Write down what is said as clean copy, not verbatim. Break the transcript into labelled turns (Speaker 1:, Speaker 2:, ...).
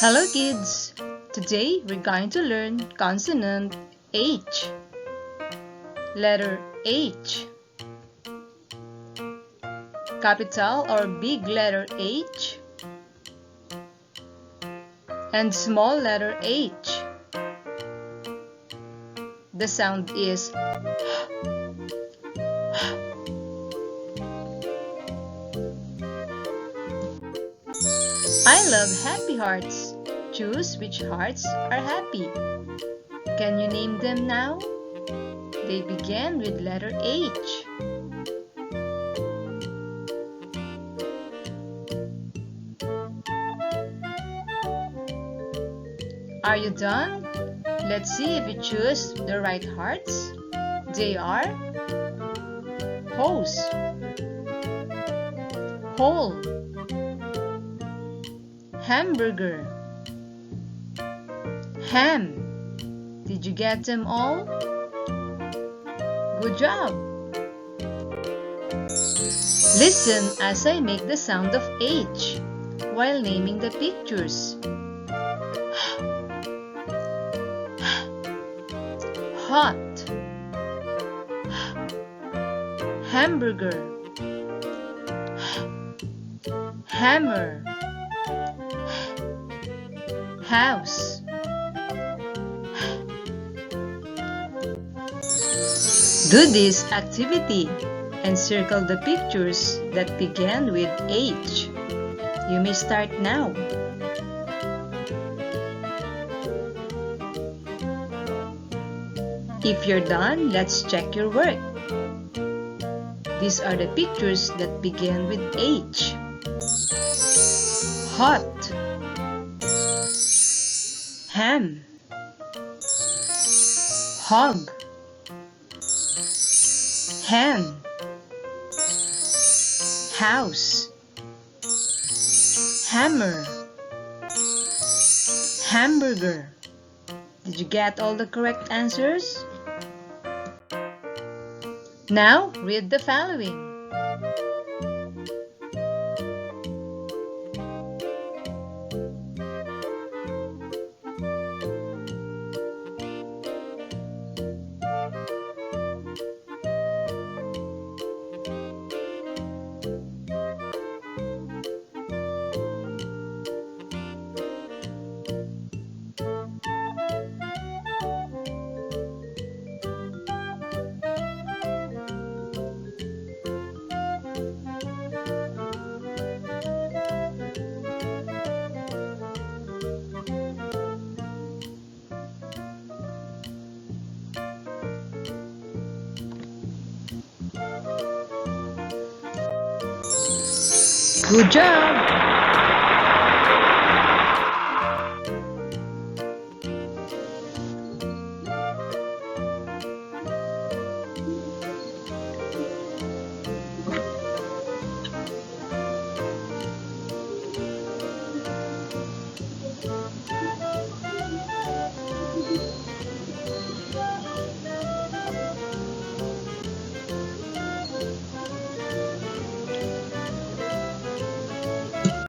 Speaker 1: Hello kids! Today we're going to learn consonant H. Letter H. Capital or big letter H and small letter H. The sound is I love happy hearts. Choose which hearts are happy. Can you name them now? They begin with letter H. Are you done? Let's see if you choose the right hearts. They are hose, hole, hamburger, ham. Did you get them all? Good job! Listen as I make the sound of H while naming the pictures. Hot, hamburger, hammer, house. Do this activity and circle the pictures that begin with H. You may start now. If you're done, let's check your work. These are the pictures that begin with H. Hot, ham, hog, hen, house, hammer, hamburger. Did you get all the correct answers? Now, read the following. Good job!